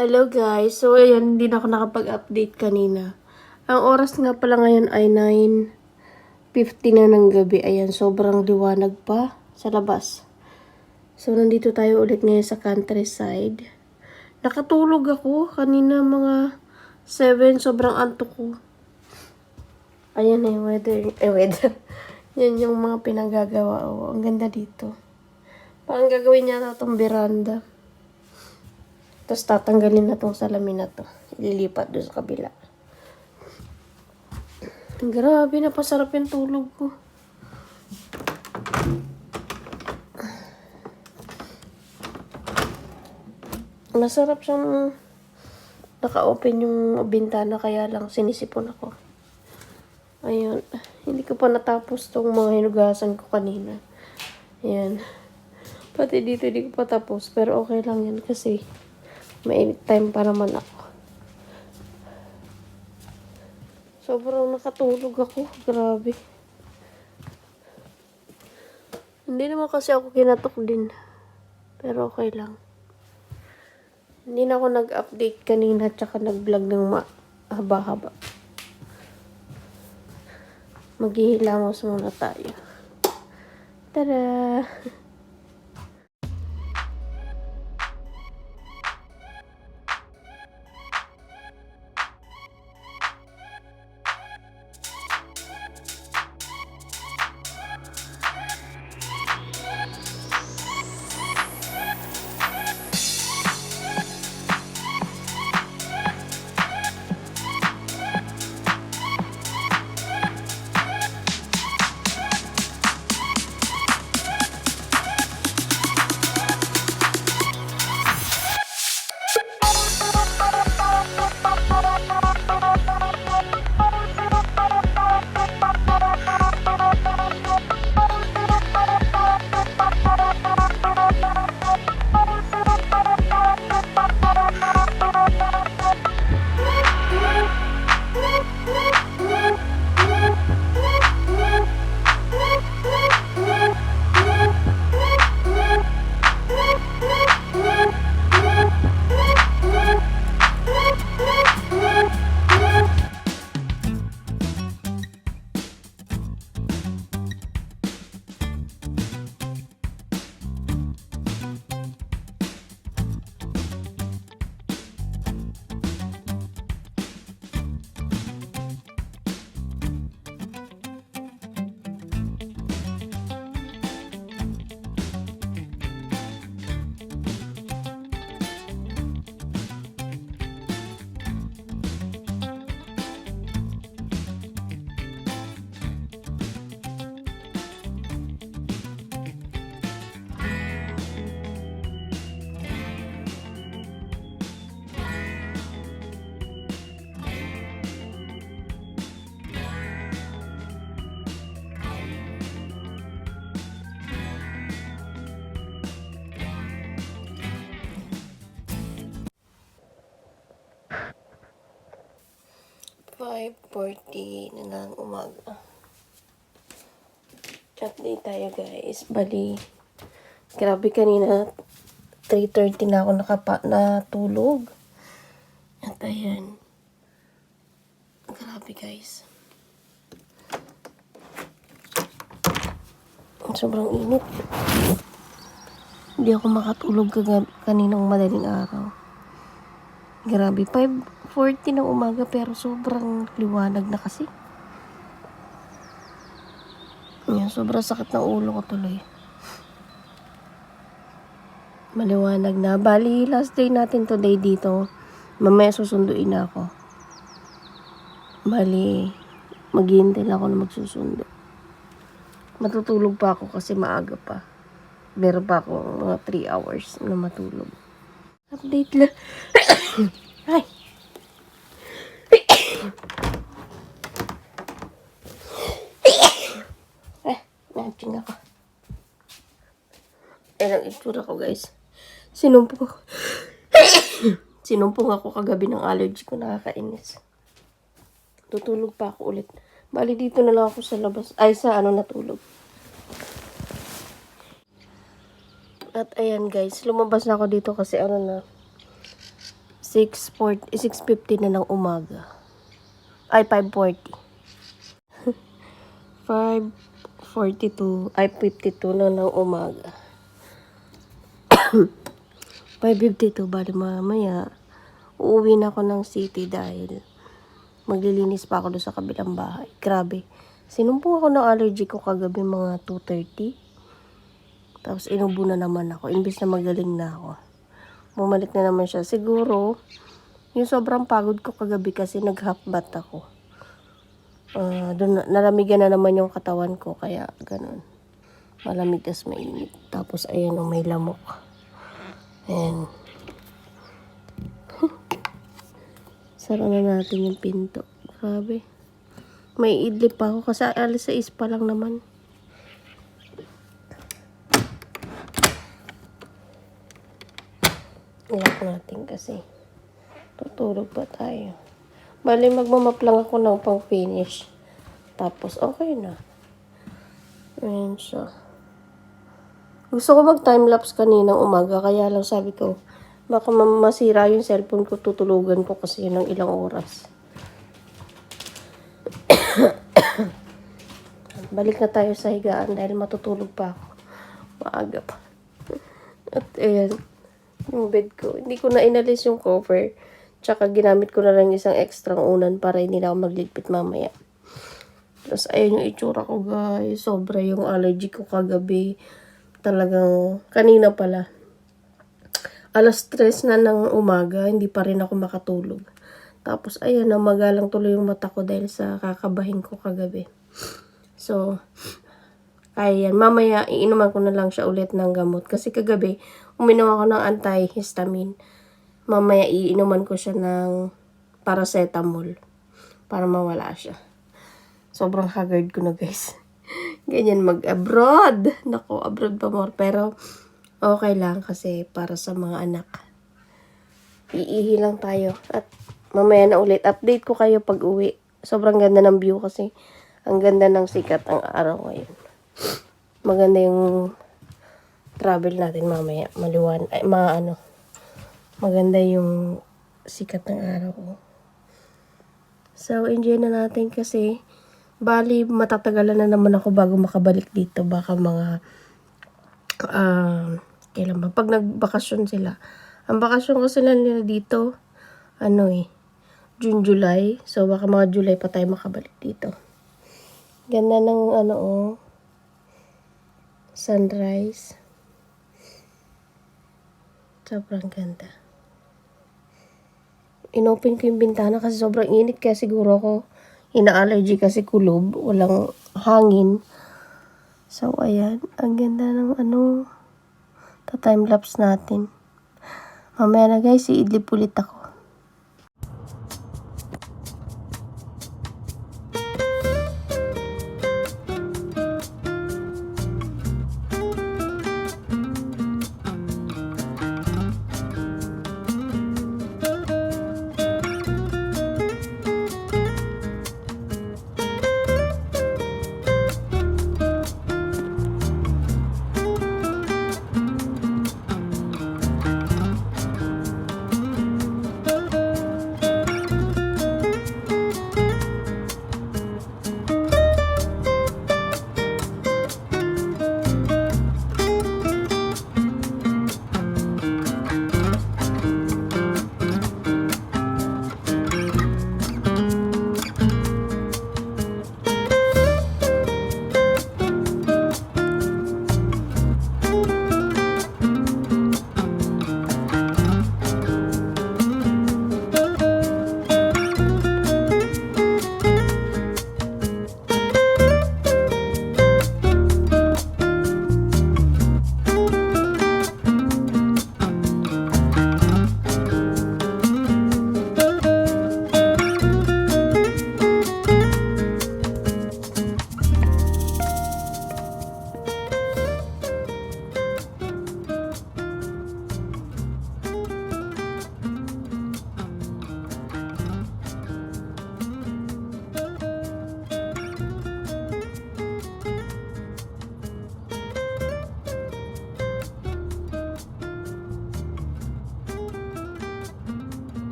Hello guys, so ayan, hindi na ako nakapag-update kanina. Ang oras nga pala ngayon ay 9:50 na ng gabi. Ayan, sobrang liwanag pa sa labas. So, nandito tayo ulit ngayon sa countryside. Nakatulog ako kanina mga 7, sobrang antok ko. Ayan eh, weather. Yan yung mga pinagagawa. Oh, ang ganda dito. Parang gagawin niya na itong veranda. Tapos tatanggalin na tong salamin na to. Ililipat doon sa kabila. Grabe, napasarap yung tulog ko. Masarap siyang naka-open yung bintana, kaya lang sinisipon ako. Ayun. Hindi ko pa natapos tong mga hinugasan ko kanina. Ayan. Pati dito hindi ko pa tapos. Pero okay lang yan kasi may time pa naman ako. Sobrang nakatulog ako. Grabe. Hindi naman kasi ako kinatok din. Pero okay lang. Hindi na ako nag-update kanina tsaka nag-vlog ng mahaba-haba. Maghihilamos muna tayo. Tada! 5:40 na ng umaga. Update tayo guys. Bali, grabe kanina 3:30 na ako natulog. At ayan. Grabe guys. Sobrang init. Hindi ako makatulog kaninang madaling araw. Grabe, 5:40 ng umaga pero sobrang liwanag na kasi. Yan, sobrang sakit ng ulo ko tuloy. Maliwanag na. Bali, last day natin today dito. Mamaya susunduin na ako. Bali, maghihintay lang ako na magsusundo. Matutulog pa ako kasi maaga pa. Meron pa ako mga 3 hours na matulog. Update lang. Ay! Nating ako. Ayan ang itsura ko guys. Sinumpong ako kagabi ng allergy ko, nakakainis. Tutulog pa ako ulit. Bali dito na lang ako sa labas. Ay sa natulog. At ayan guys, lumabas na ako dito kasi 6:50 na ng umaga. Ay, 5:40. 5:42, ay 52 na ng umaga. 5:52, bali mamaya, uuwi na ako ng city dahil maglilinis pa ako doon sa kabilang bahay. Grabe. Sinumpong ako ng allergy ko kagabi mga 2:30. Tapos inubo na naman ako. Imbis na magaling na ako. Bumalik na naman siya. Siguro, yung sobrang pagod ko kagabi kasi nag-half bath ako. Doon, nalamigan na naman yung katawan ko. Kaya ganun. Malamig tas mainit. Tapos ayan o, may lamok. Ayan. Sara na natin yung pinto. Grabe. May idlip pa ako kasi alas 6 pa lang naman. Iyak natin kasi. Tutulog pa tayo. Bali, magmamap lang ako ng pang-finish. Tapos, okay na. Ayan siya. Gusto ko mag-timelapse kaninang umaga. Kaya lang sabi ko, baka masira yung cellphone ko. Tutulugan ko kasi yun ng ilang oras. Balik na tayo sa higaan dahil matutulog pa ako. Maaga pa. At ayan, yung bed ko. Hindi ko na inalis yung cover. Tsaka ginamit ko na lang isang extra unan para hindi na ako magligpit mamaya. Tapos ayan yung itsura ko guys. Sobra yung allergy ko kagabi. Talagang kanina pala. Alas 3 na ng umaga. Hindi pa rin ako makatulog. Tapos ayan, namagalang tuloy yung mata ko dahil sa kakabahin ko kagabi. So, ayan, mamaya iinuman ko na lang siya ulit ng gamot. Kasi kagabi, uminom ako ng antihistamine. Mamaya iinuman ko siya ng paracetamol para mawala siya. Sobrang haggard ko na guys. Ganyan mag-abroad. Nako, abroad pa more. Pero okay lang kasi para sa mga anak. Iihi lang tayo. At mamaya na ulit. Update ko kayo pag uwi. Sobrang ganda ng view kasi. Ang ganda ng sikat ang araw ngayon. Maganda yung travel natin mamaya. Maliwan. Ay, maganda yung sikat ng araw. So, enjoy na natin kasi bali, matatagalan na naman ako bago makabalik dito. Baka mga kailan ba? Pag nagbakasyon sila. Ang bakasyon ko sila nila dito, June, July. So, baka mga July pa tayo makabalik dito. Ganda ng sunrise. Sobrang ganda. Inopen ko yung bintana kasi sobrang init kaya siguro ako ina-allergy kasi kulob. Walang hangin. So, ayan. Ang ganda ng timelapse natin. Mamaya na guys, iidlip ulit ako.